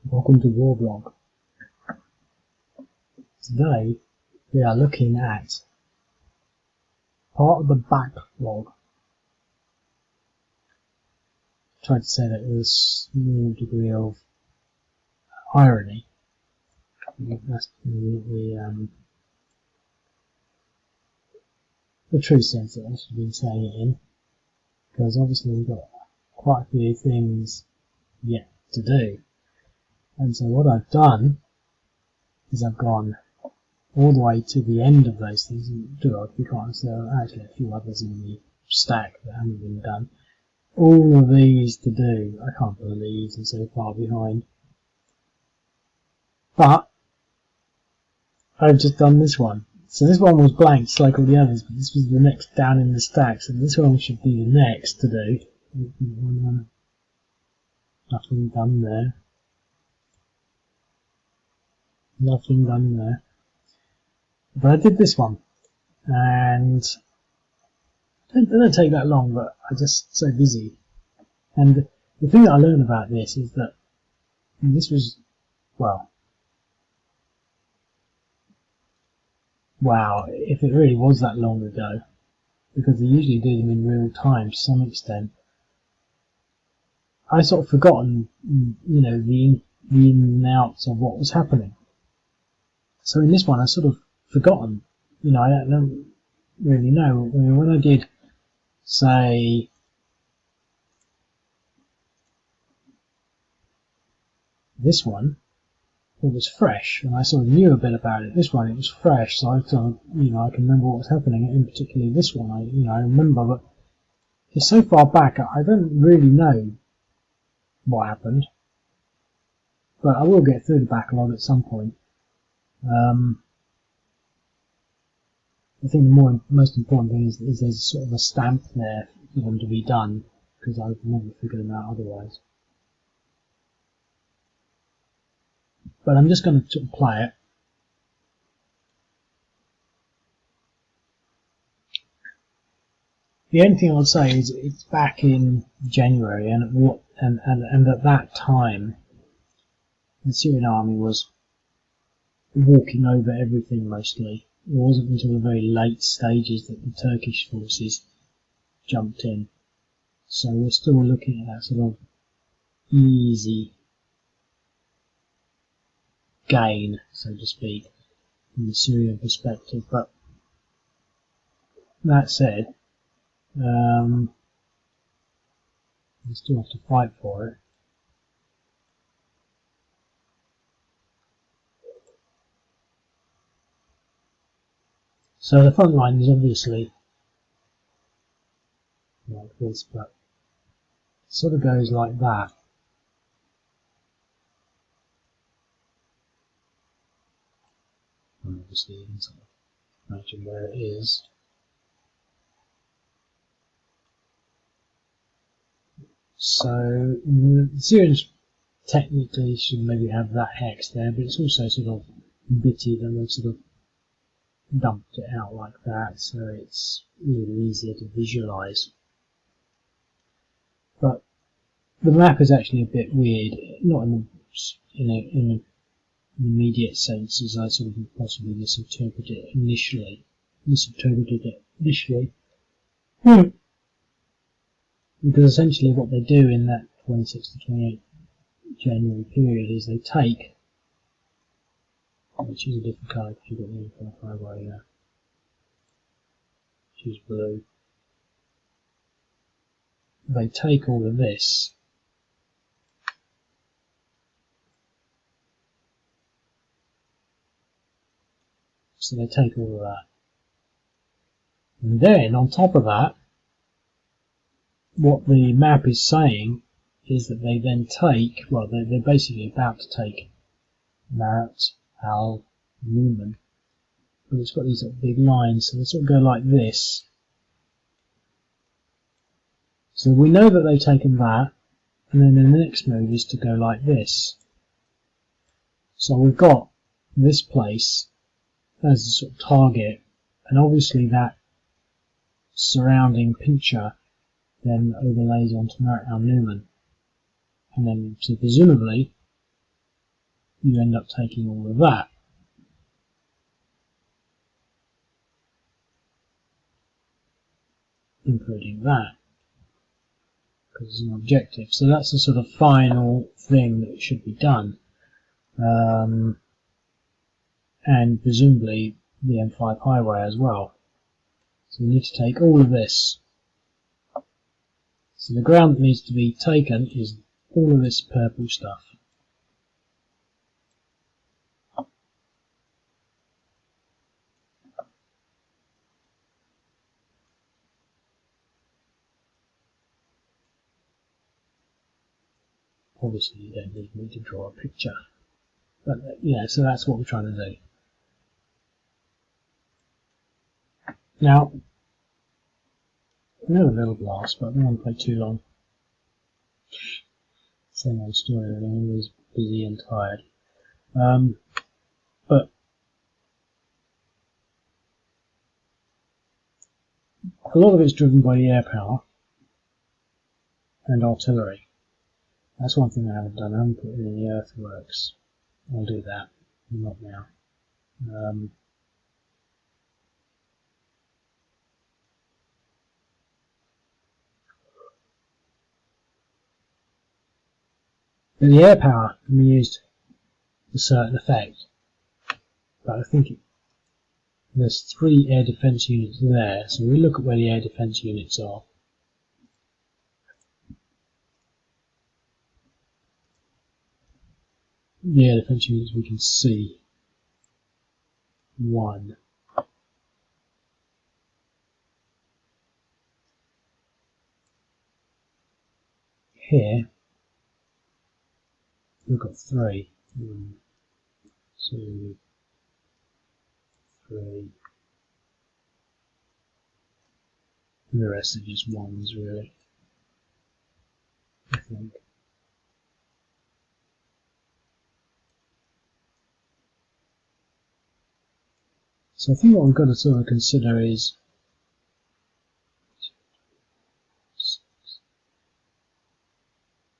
Welcome to Warblog. Today we are looking at part of the backlog. I tried to say that with a small degree of irony. That's the true sense that I should have been saying it in, because obviously we've got quite a few things yet to do. And so what I've done is I've gone all the way to the end of those things, and there are actually a few others in the stack that haven't been done. All of these to do. I can't believe I'm so far behind. But I've just done this one. So this one was blank, just like all the others, but this was the next down in the stack, so this one should be the next to do. Nothing done there. Nothing done there. But I did this one, and it didn't take that long, but I'm just so busy. And the thing that I learned about this is that this was, well, wow, if it really was that long ago, because they usually do them in real time to some extent. I sort of forgotten, the ins and outs of what was happening. So in this one, I sort of forgotten. I don't really know. I mean, when I did, say, this one, it was fresh, and I sort of knew a bit about it. This one, it was fresh, so I sort of, I can remember what was happening. In particularly this one, I remember, but it's so far back, I don't really know what happened. But I will get through the backlog at some point. I think the most important thing is there's sort of a stamp there for them to be done, because I would never figure them out otherwise. But I'm just going to sort of play it. The only thing I would say is it's back in January, and at that time the Syrian army was walking over everything mostly. It wasn't until the very late stages that the Turkish forces jumped in. So we're still looking at that sort of easy gain, so to speak, from the Syrian perspective. But that said, we still have to fight for it. So the front line is obviously like this, but it sort of goes like that. And obviously you can sort of imagine where it is. So the Syrians technically should maybe have that hex there, but it's also sort of bitted, and they've sort of dumped it out like that, so it's really easier to visualize. But the map is actually a bit weird, not in an immediate sense as I sort of possibly misinterpreted it initially. Because essentially what they do in that 26 to 28 January period is they take, which is a different colour because you've got the info highway here, which is blue. They take all of this, so they take all of that, and then on top of that, what the map is saying is that they then take, well, they're basically about to take Maarat, Numan, but it's got these sort of big lines, so they sort of go like this. So we know that they've taken that, and then the next move is to go like this. So we've got this place as a sort of target, and obviously that surrounding picture then overlays onto Maarat Numan, and then so presumably you end up taking all of that. Including that, because it's an objective. So that's the sort of final thing that should be done. And presumably the M5 highway as well. So we need to take all of this. So the ground that needs to be taken is all of this purple stuff. Obviously you don't need me to draw a picture. But yeah, so that's what we're trying to do. Now, another little blast, but I don't want to play too long. Same old story, really. I'm always busy and tired. But a lot of it's driven by the air power and artillery. That's one thing I haven't done. I haven't put in any earthworks. I'll do that. Not now. But the air power can be used to a certain effect. But I think there's 3 air defence units there. So we look at where the air defence units are. The air defence units we can see. 1. Here we've got 3. 1, 2, 3. And the rest are just 1s really, I think. So I think what we've got to sort of consider is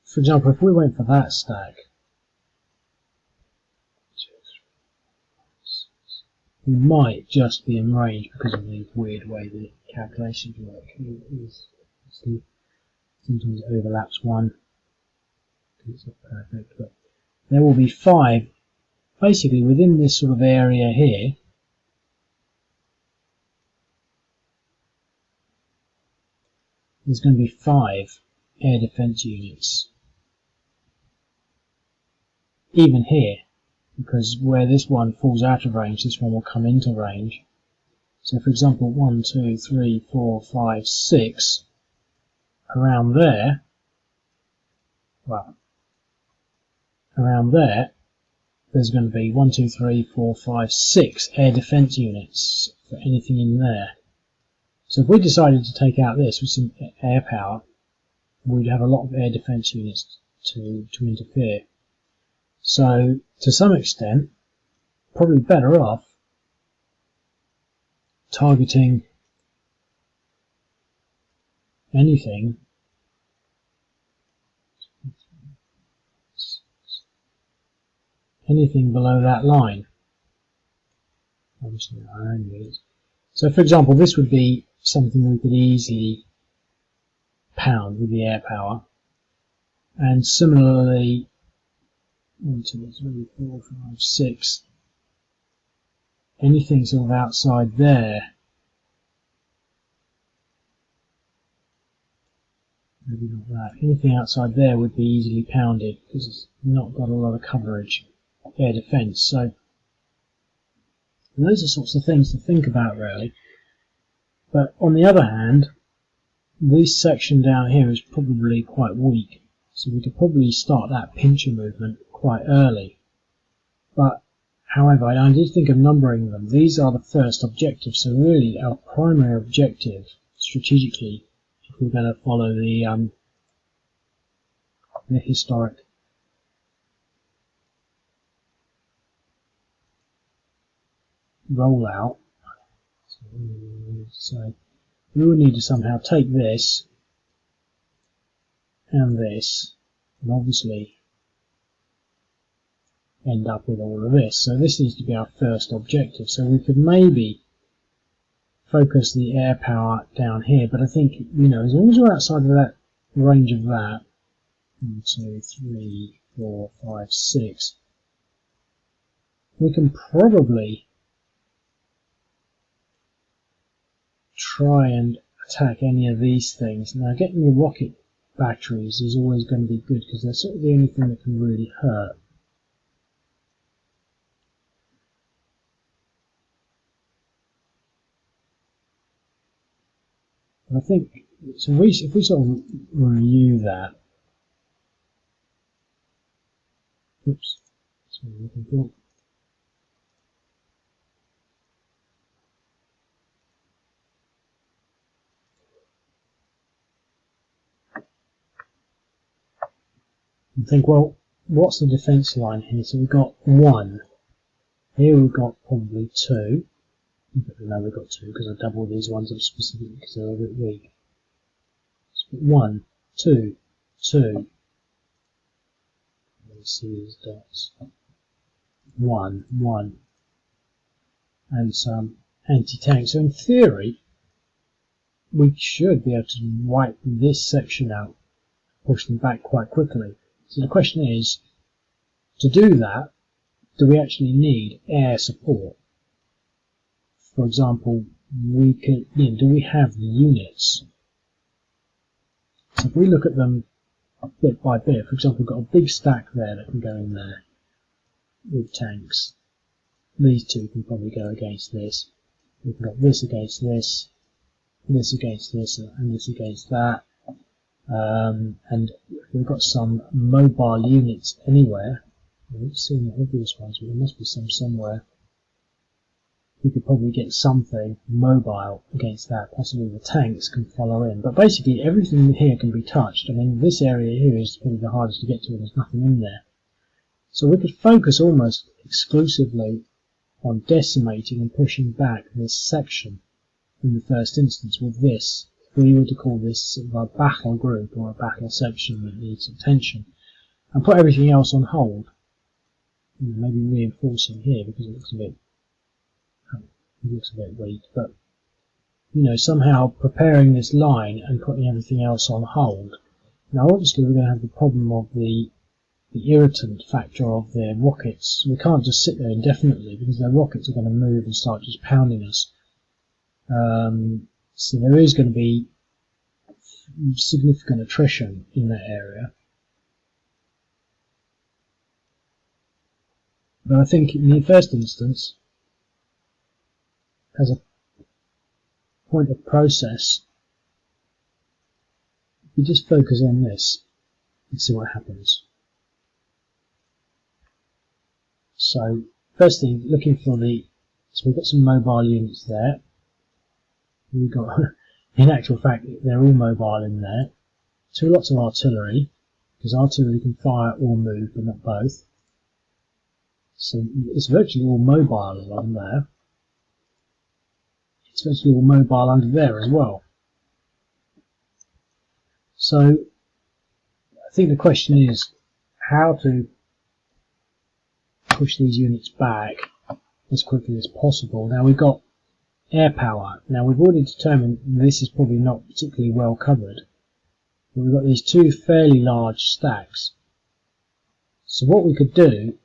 for example, if we went for that stack, we might just be in range because of the weird way the calculations work. Sometimes it overlaps one, it's not perfect, but there will be 5 basically within this sort of area here. There's going to be 5 air defence units, even here, because where this one falls out of range, this one will come into range. So for example, 1, 2, 3, 4, 5, 6, around there, well, around there, there's going to be 1, 2, 3, 4, 5, 6 air defence units for anything in there. So if we decided to take out this with some air power, we'd have a lot of air defence units to interfere. So to some extent, probably better off targeting anything below that line. Obviously our own units. So for example, this would be something we could easily pound with the air power. And similarly, 1, 2, 3, 4, 5, 6, anything sort of outside there, maybe not that, anything outside there would be easily pounded because it's not got a lot of coverage, air defence. So those are sorts of things to think about really. But on the other hand, this section down here is probably quite weak, so we could probably start that pincher movement quite early. But however, I did think of numbering them. These are the first objectives, so really our primary objective strategically, if we're going to follow the historic rollout. So we would need to somehow take this and this, and obviously end up with all of this. So this needs to be our first objective. So we could maybe focus the air power down here, but I think, you know, as long as we're outside of that range of that, 1, 2, 3, 4, 5, 6, we can probably try and attack any of these things. Now, getting the rocket batteries is always going to be good because they're sort of the only thing that can really hurt. I think so. If we sort of review that, oops, that's what I'm looking for. And think, well, what's the defence line here? So we've got 1. Here we've got probably 2. But no, we've got 2 because I doubled these ones up specifically because they're a bit weak. So 1, 2, 2. Let's see these dots. 1, 1. And some anti-tank. So in theory, we should be able to wipe this section out, push them back quite quickly. So the question is, to do that, do we actually need air support? For example, we could, you know, do we have the units? So if we look at them bit by bit, for example, we've got a big stack there that can go in there with tanks. These two can probably go against this. We've got this against this, this against this, and this against that. And we've got some mobile units anywhere. I haven't seen the obvious ones, but there must be some somewhere. We could probably get something mobile against that. Possibly the tanks can follow in. But basically everything here can be touched. I mean, this area here is probably the hardest to get to, and there's nothing in there. So we could focus almost exclusively on decimating and pushing back this section in the first instance with this. If we were to call this sort of a battle group or a battle section that needs attention, and put everything else on hold. You know, maybe reinforcing here because it looks a bit weak, but you know, somehow preparing this line and putting everything else on hold. Now obviously we're going to have the problem of the irritant factor of their rockets. We can't just sit there indefinitely because their rockets are going to move and start just pounding us. So there is going to be significant attrition in that area. But I think in the first instance, as a point of process, we just focus on this and see what happens. So first thing, looking for so we've got some mobile units there. We've got, in actual fact, they're all mobile in there. Lots of artillery, because artillery can fire or move, but not both. So it's virtually all mobile along there. It's virtually all mobile under there as well. So I think the question is how to push these units back as quickly as possible. Now we've got air power. Now we've already determined this is probably not particularly well covered. But we've got these two fairly large stacks. So what we could do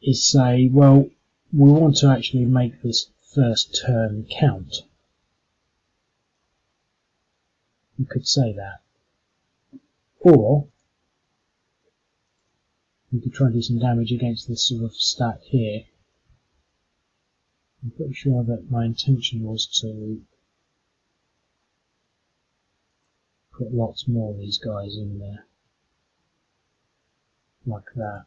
is say, well, we want to actually make this first turn count. You could say that. Or we could try and do some damage against this sort of stack here. I'm pretty sure that my intention was to put lots more of these guys in there. Like that.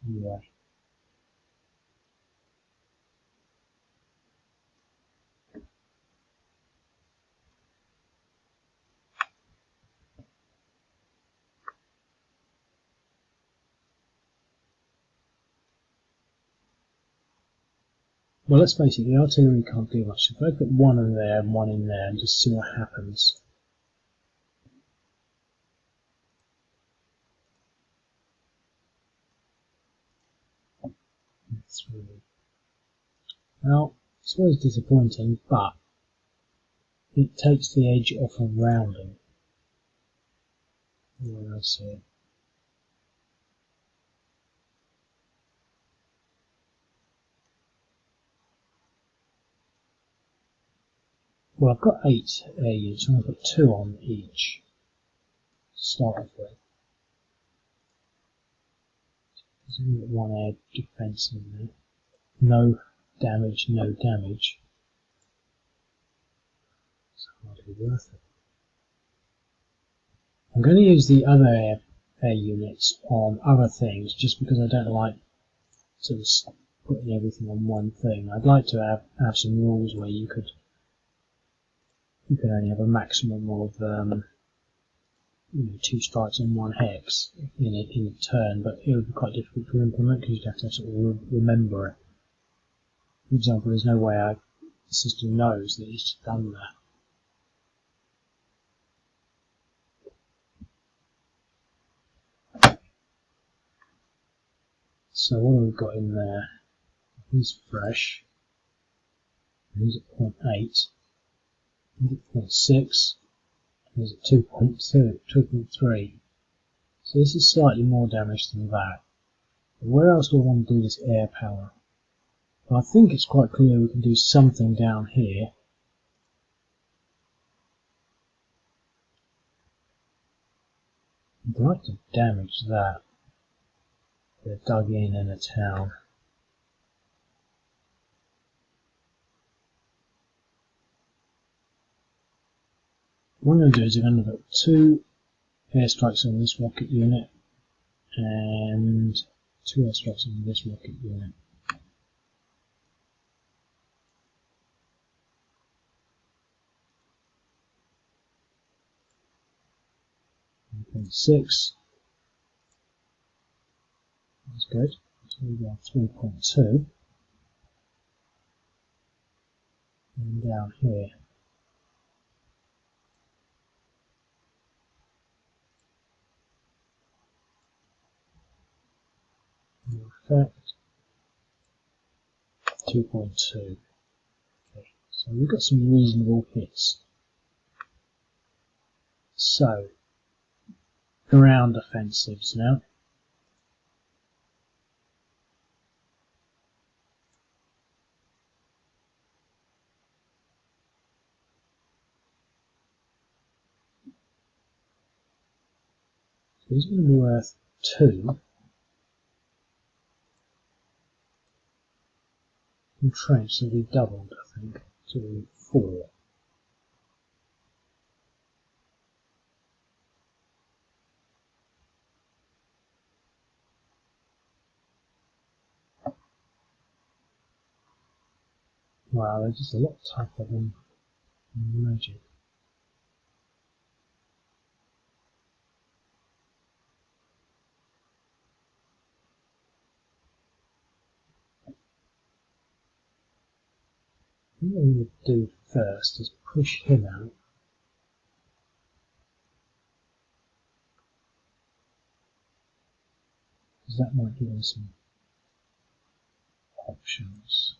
Yeah. Well, let's face it, the artillery can't do much. If I put one in there and one in there and just see what happens. 3. Well, I suppose it's disappointing, but it takes the edge off of rounding. Where I see it. Well, I've got 8 air units, so I'm going to put 2 on each to start off with. There's only 1 air defence in there. No damage, no damage. It's hardly worth it. I'm going to use the other air units on other things just because I don't like sort of putting everything on one thing. I'd like to have some rules where you could only have a maximum of 2 strikes on 1 hex in a turn, but it would be quite difficult to implement because you'd have to sort of remember it. For example, there's no way the system knows that it's done that. So what have we got in there? He's fresh. He's at 0.8. He's at 0.6. He's at 2.2, 2.3. So this is slightly more damage than that. But where else do I want to do this air power? Well, I think it's quite clear we can do something down here. I'd like to damage that. They're dug in a town. What I'm going to do is I'm going to put 2 airstrikes on this rocket unit and 2 airstrikes on this rocket unit. And 6. That's good. So we got 3.2. And down here. Effect 2.2. Okay, so we've got some reasonable hits. So, ground offensives now. So he's going to be worth 2. And trench, so we doubled, I think, to 4. Wow, they're just a lot tougher than magic. What we would do first is push him out. Because that might give us some options.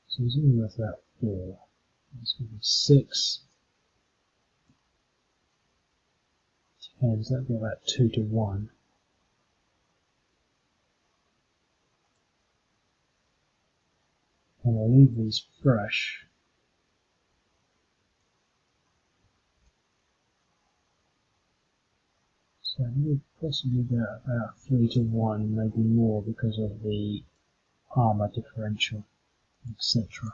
So he's only worth about 4. That's going to be 6. 10, so that'd be about 2 to 1. And I'll leave these fresh. So we'll possibly get about 3 to 1, maybe more because of the armor differential, etc.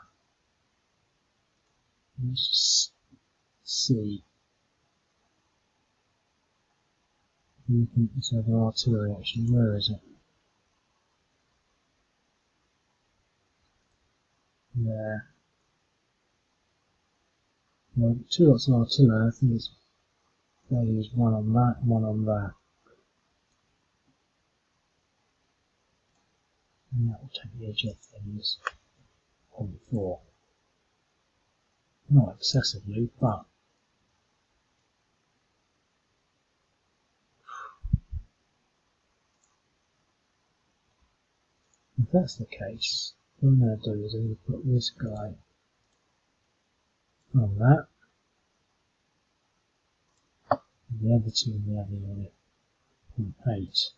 Let's just see. Looking at this other artillery actually, where is it? There. Well, 2 lots of artillery, I think it's value is 1 on that, 1 on that. And that will take the edge off things. 0.4. Not excessively, but If that's the case, what I'm going to do is I'm going to put this guy on that, and the other two on the other unit, 0.8.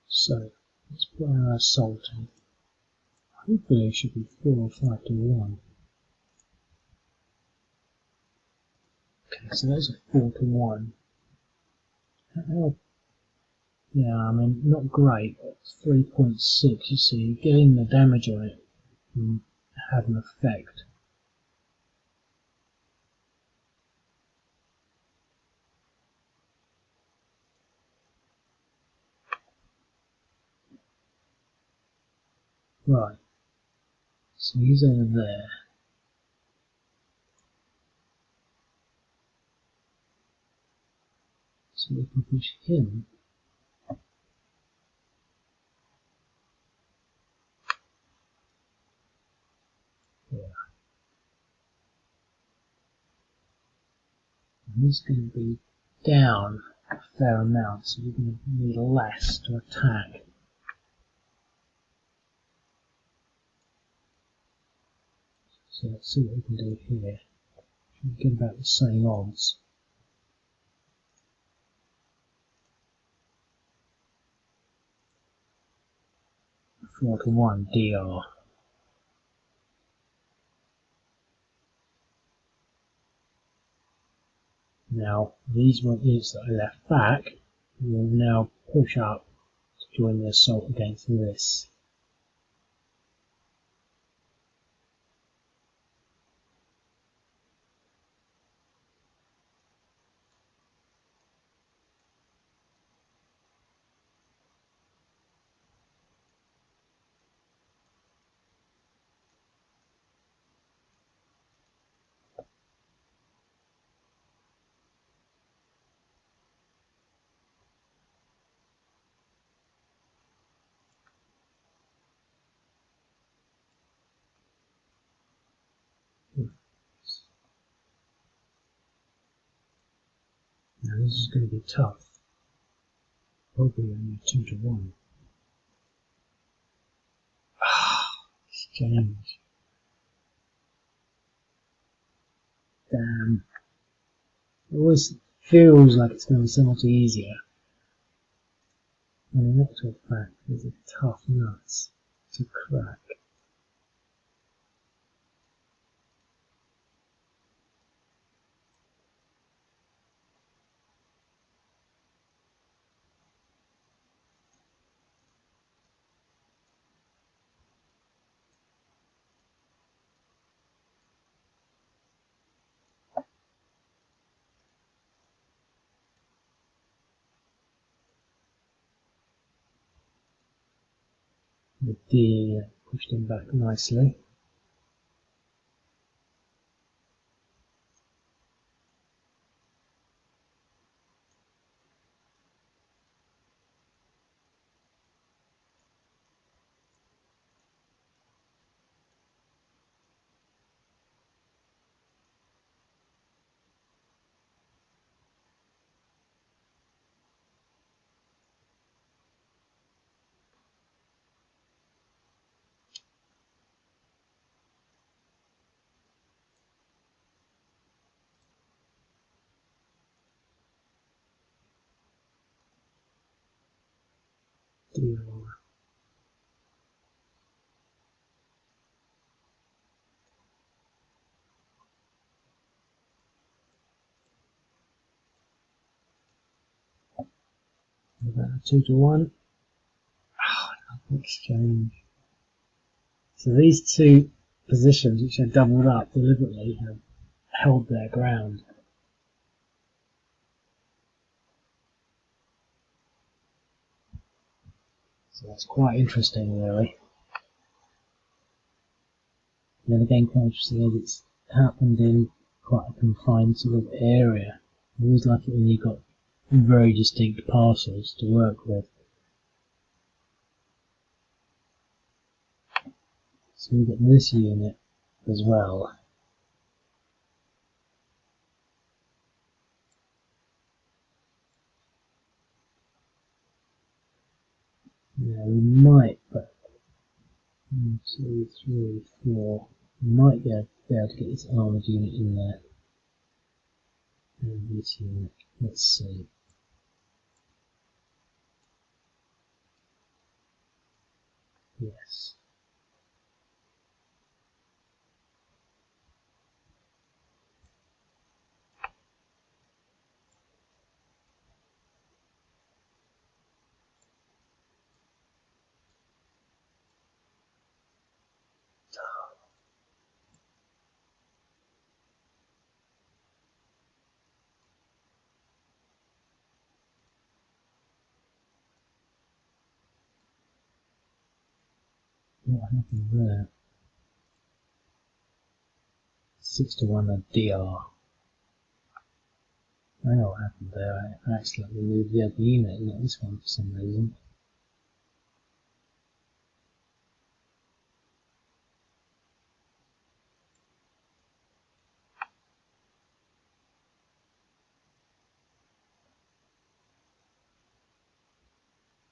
So let's put our assault in. Hopefully it should be 4 or 5 to 1. Okay, so those are 4 to 1. Yeah, I mean, not great, but 3.6, you see, getting the damage on it had an effect. Right, so he's over there. So we can push him. Yeah. And he's going to be down a fair amount, so we're going to need less to attack. So let's see what we can do here. We get about the same odds. 4 to 1 DR. Now, these units that I left back will now push up to join the assault against this. Now this is going to be tough. Probably only 2 to 1. Exchange. Damn. It always feels like it's going to be so much easier. When in actual fact, there's a tough nuts to crack. The D pushed him back nicely. DR. About 2 to 1. Exchange. So these two positions, which are doubled up deliberately, have held their ground. So that's quite interesting, really. And then again, quite interesting as it's happened in quite a confined sort of area. I always like it when you've got very distinct parcels to work with. So we've got this unit as well. Yeah, we might, but 1, 2, 3, 4. We might be able to get this armoured unit in there. And this unit, let's see. Yes. What happened there? 6-1 a DR. I know what happened there. I accidentally moved the other unit, not this one for some reason.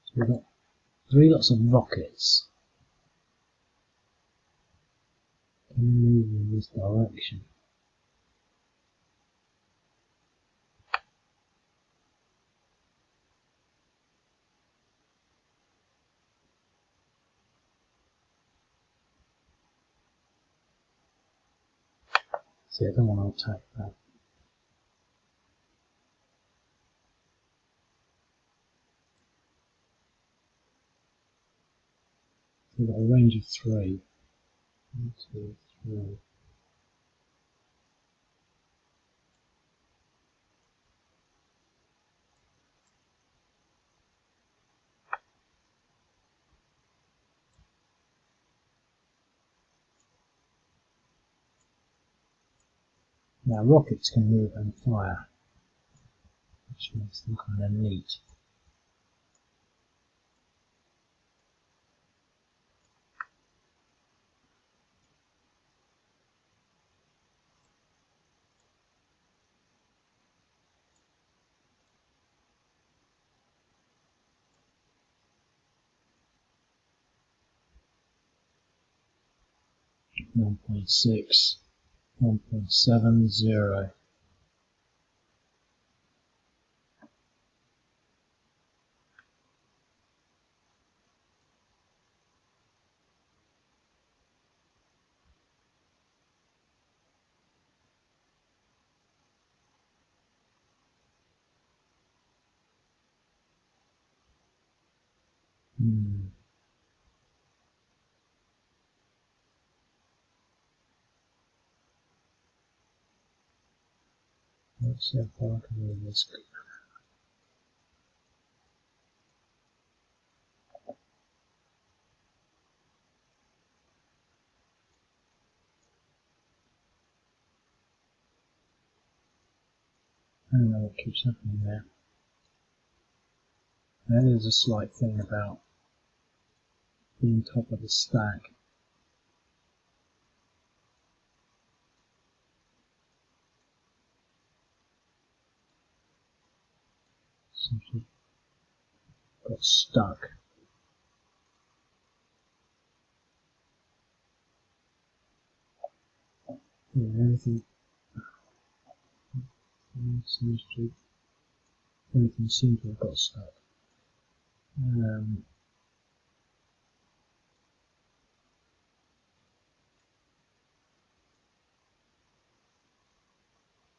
So we've got 3 lots of rockets. Can we move in this direction? See, I don't want to attack that. We've got a range of 3. 1, 2, 3. Now rockets can move and fire, which makes them kind of neat. One 1.6, 1.70. Let's see how far I can move this. I don't know what keeps happening there. There is a slight thing about being top of the stack. Something got stuck. Yeah, everything seems to have got stuck.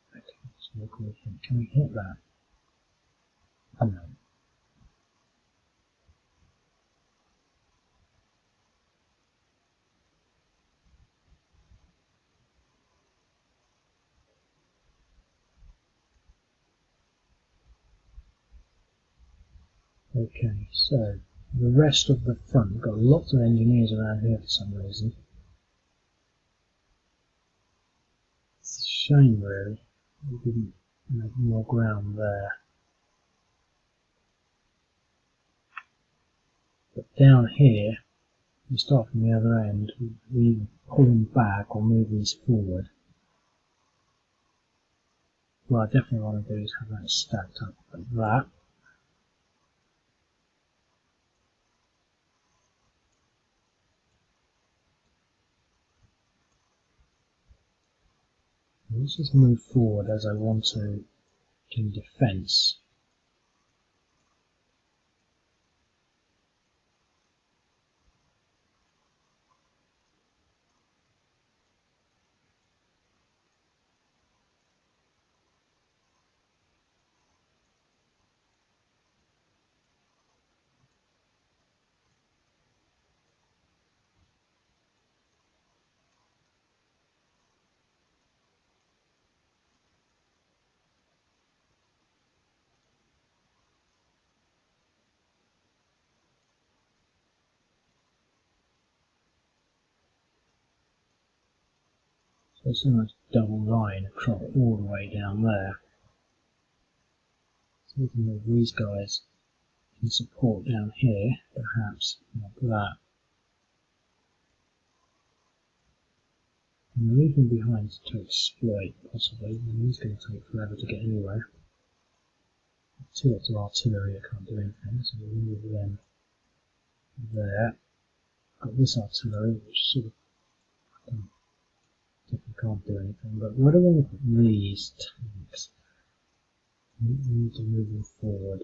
Okay, so can we hit that? Oh, no. Okay, so the rest of the front, we've got lots of engineers around here for some reason. It's a shame, really. We didn't Make more ground there. But down here, you start from the other end, we either pull them back or move these forward. What I definitely want to do is have that stacked up like that. And let's just move forward as I want to in defense. So it's a nice double line across all the way down there. So we can move these guys in support down here, perhaps like that. And leave them behind to exploit, possibly, and he's going to take forever to get anywhere. Two lots of artillery, I can't do anything, so we'll move them there. Got this artillery, which sort of definitely can't do anything, but where do I want to put these tanks? We need to move them forward.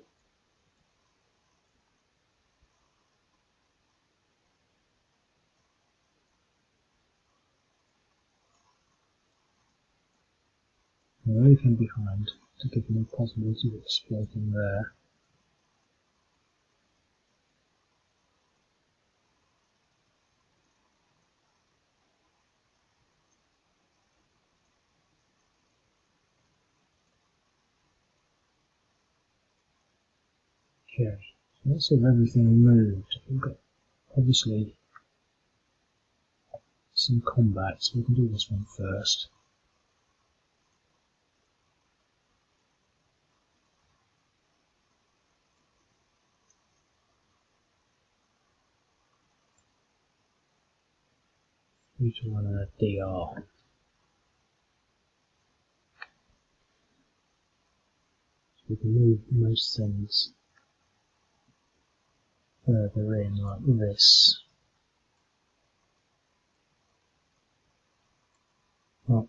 And leave him behind to give him the possibility of exploiting there. Okay, so let's have everything moved. We've got obviously some combat, so we can do this one first. Each one in a DR. So we can move most things further in like this. Well,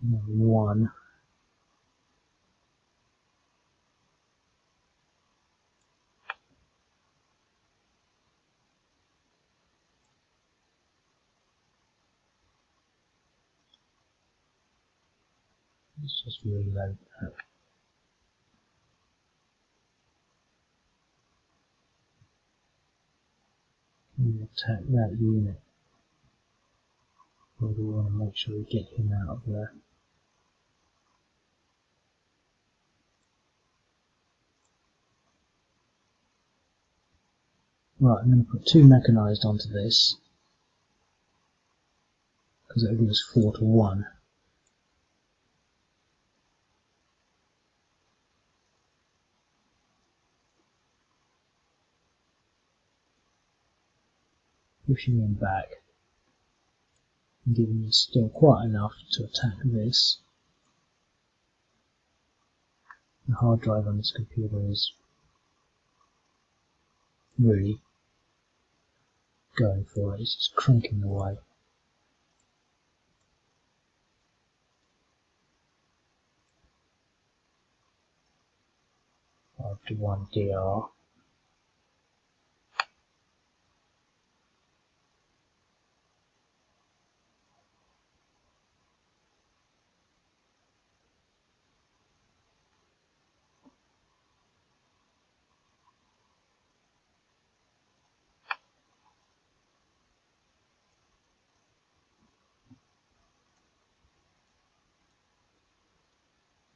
one. Let's just reload that. And attack that unit. We want to make sure we get him out of there. Right, I'm going to put 2 mechanised onto this, because it'll give us 4 to 1. Pushing him back, and giving us still quite enough to attack this. The hard drive on this computer is really going for it, it's just cranking away. 5 to 1 DR.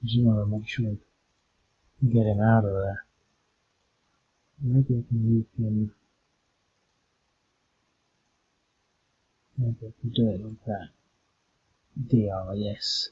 Just want to make sure we get him out of there. Maybe I can move him. Maybe I can do it like that. DR, yes.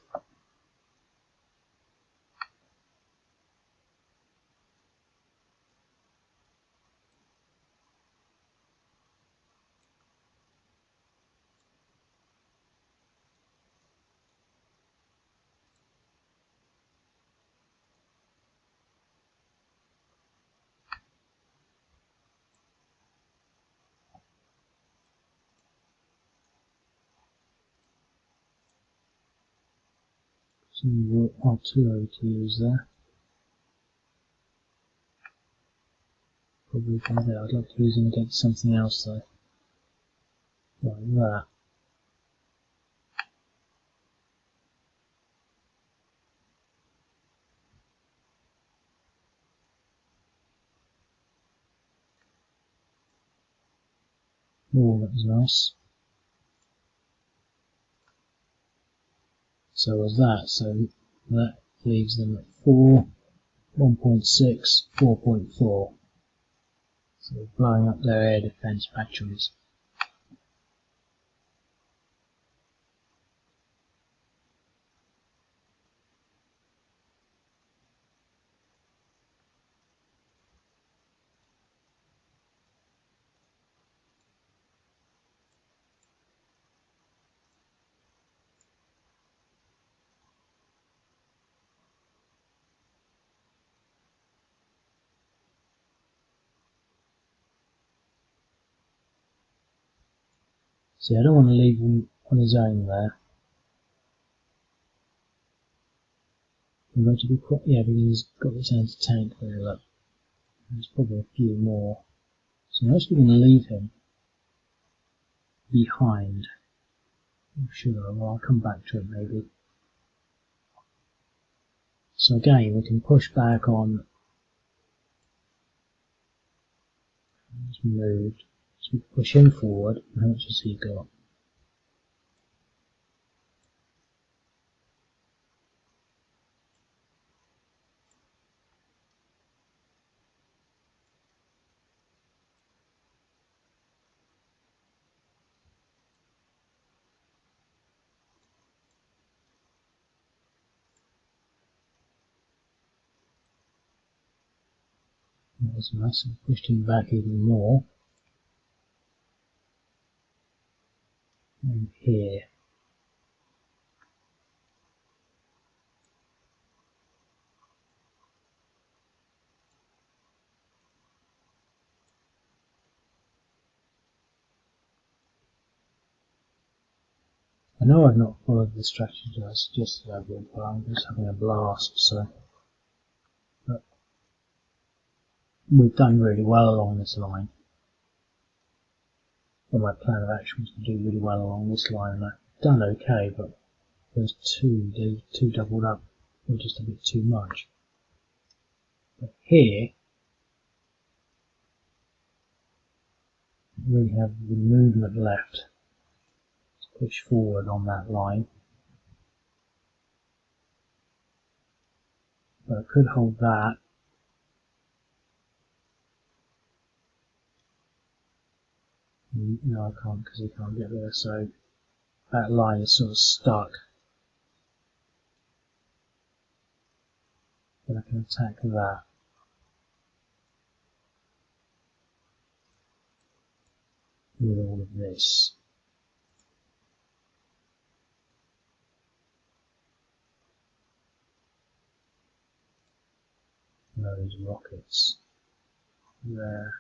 some artillery to use there. Probably from there. I'd like to use them against something else though. Like that. Oh, that was nice. So was that. So that leaves them at 4, 1.6, 4.4. So they're blowing up their air defence batteries. See, I don't want to leave him on his own there. I'm going to be quite, yeah, because he's got this anti-tank there, look. There's probably a few more. So I'm actually going to leave him behind. I'm sure, well, I'll come back to it maybe. So again, we can push back on, just moved, so we can push him forward. How much has he got? That was nice, I pushed him back even more. And here. I know I've not followed the strategy I suggested I would, but I'm just having a blast, so. But we've done really well along this line. Well, my plan of action was to do really well along this line, and I've done okay, but those two doubled up were just a bit too much. But here, we really have the movement left to push forward on that line. But I could hold that. No, I can't because he can't get there, so that line is sort of stuck. Then I can attack that with all of this. Those rockets there.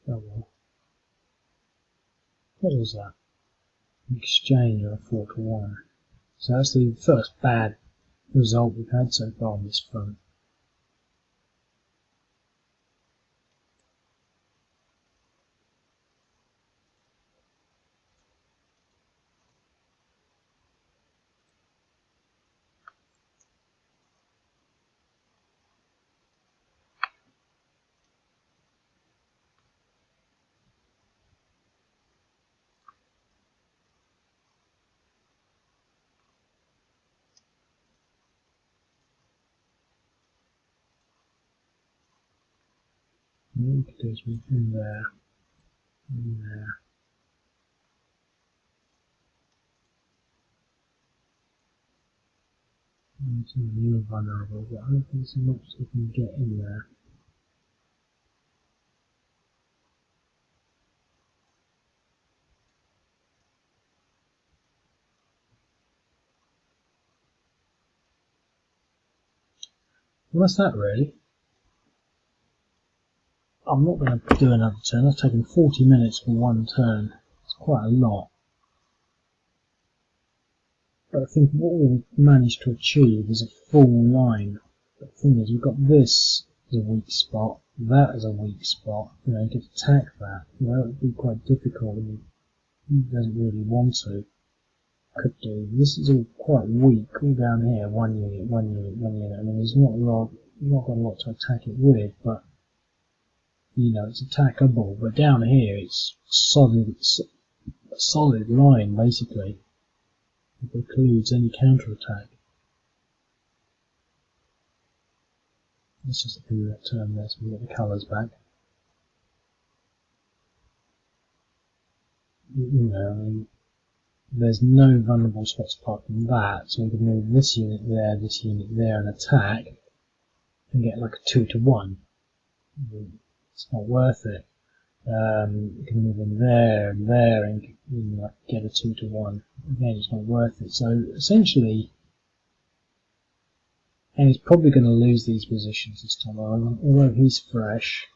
Oh well. What was that? An exchange of a 4-to-1. So that's the first bad result we've had so far on this front. What we could do is move in there, in there. You're vulnerable, but I don't think so much they can get in there. Well, that's that really. I'm not going to do another turn. I've taken 40 minutes for one turn. It's quite a lot. But I think what we've managed to achieve is a full line. The thing is, we've got this as a weak spot, that as a weak spot. You know, you could attack that. You know, it would be quite difficult and he doesn't really want to. Could do. This is all quite weak, all down here, one unit, one unit, one unit. I mean, there's not got a lot to attack it with, but you know, it's attackable. But down here, it's a solid line basically. It precludes any counter-attack. Let's just do that turn there so we get the colours back. You know, I mean, there's no vulnerable spots apart from that, so we can move this unit there, and attack, and get like a 2-to-1. It's not worth it. You can move in there and there, and you know, get a 2-to-1. Again, it's not worth it. So essentially, and he's probably going to lose these positions this time around, although he's fresh.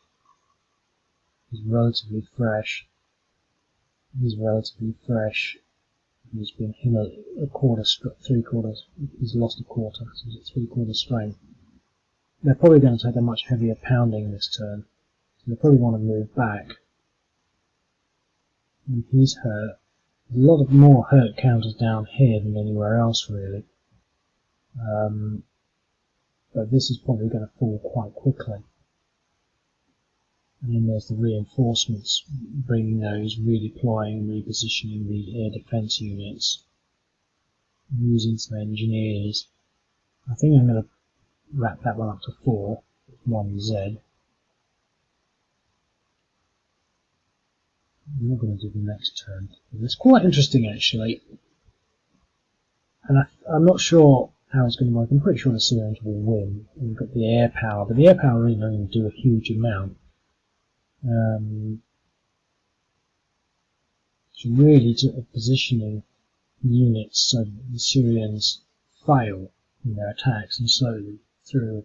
He's relatively fresh. He's been hit a quarter, 3/4. He's lost a quarter, so he's at 3/4 strength. They're probably going to take a much heavier pounding this turn. So they probably want to move back. And he's hurt. There's a lot of more hurt counters down here than anywhere else, really. But this is probably going to fall quite quickly. And then there's the reinforcements, bringing those, redeploying, repositioning the air defence units, using some engineers. I think I'm going to wrap that one up to 4, 1Z. I'm not going to do the next turn. It's quite interesting actually, and I'm not sure how it's going to work. I'm pretty sure the Syrians will win. We've got the air power, but the air power really doesn't do a huge amount. It's really positioning units so that the Syrians fail in their attacks, and slowly through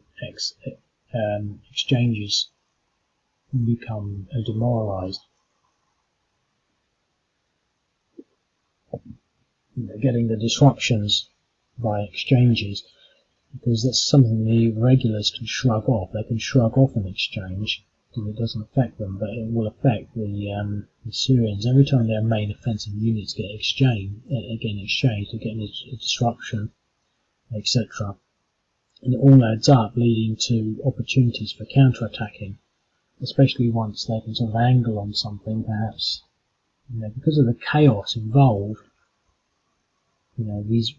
exchanges become demoralised. You know, getting the disruptions by exchanges, because that's something the regulars can shrug off. They can shrug off an exchange because it doesn't affect them, but it will affect the Syrians. Every time their main offensive units get exchanged, they're getting a disruption, etc. And it all adds up, leading to opportunities for counter-attacking, especially once they can sort of angle on something, perhaps. You know, because of the chaos involved, you know, these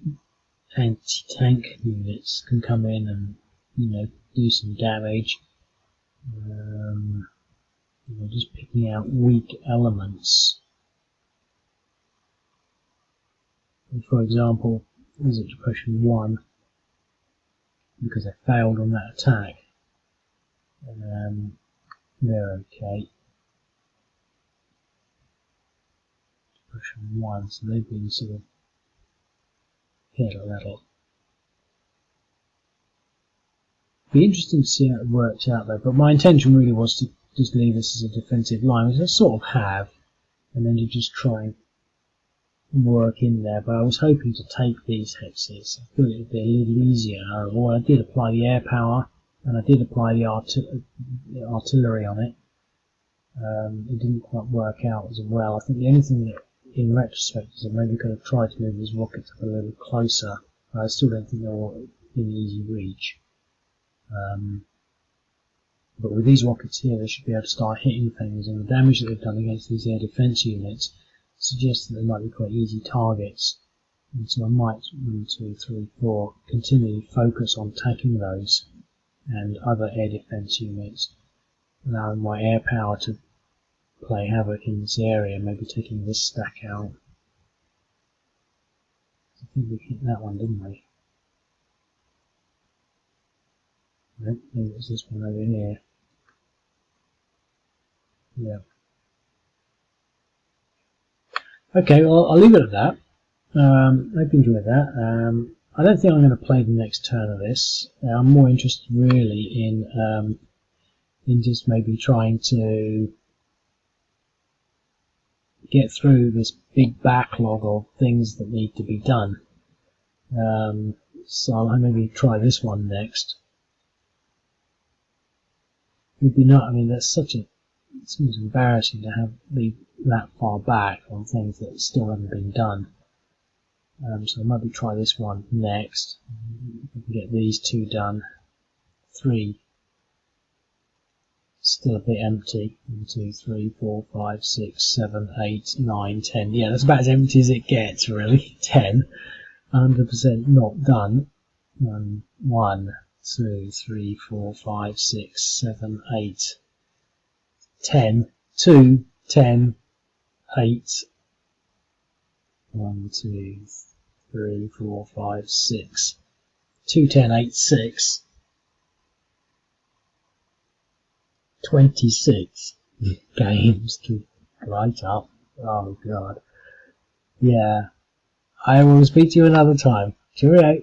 anti-tank units can come in and, you know, do some damage. You know, just picking out weak elements. And for example, is it depression 1 because they failed on that attack? They're okay. Depression 1, so they've been sort of hit a little. Be interesting to see how it works out though, but my intention really was to just leave this as a defensive line, which I sort of have, and then to just try and work in there, but I was hoping to take these hexes. I thought it would be a little easier. Well, I did apply the air power, and I did apply the artillery on it. It didn't quite work out as well. I think the only thing that, in retrospect, is I maybe could have tried to move these rockets up a little closer. I still don't think they were in easy reach. But with these rockets here, they should be able to start hitting things, and the damage that they've done against these air defence units suggests that they might be quite easy targets. And so I might, 1, 2, 3, 4, continually focus on attacking those and other air defence units, allowing my air power to play havoc in this area, maybe taking this stack out. I think we hit that one, didn't we? Nope, maybe it's this one over here. Yeah. Okay, well, I'll leave it at that. Hope you enjoyed that. I don't think I'm going to play the next turn of this. I'm more interested really in just maybe trying to get through this big backlog of things that need to be done. So I'll maybe try this one next. It'd be not. I mean, that's such a. It seems embarrassing to have be that far back on things that still haven't been done. So I'll maybe try this one next. We can get these two done. 3. Still a bit empty. 1, 2, 3, 4, 5, 6, 7, 8, 9, 10. Yeah, that's about as empty as it gets, really. 10. 100% not done. 1, 2, 3, 4, 5, 6, 7, 8, 10. 2, 10, 8. 1, 2, 3, 4, 5, 6. 2, 10, 8, 6. 26 games to write up. Oh god. Yeah. I will speak to you another time. Cheerio.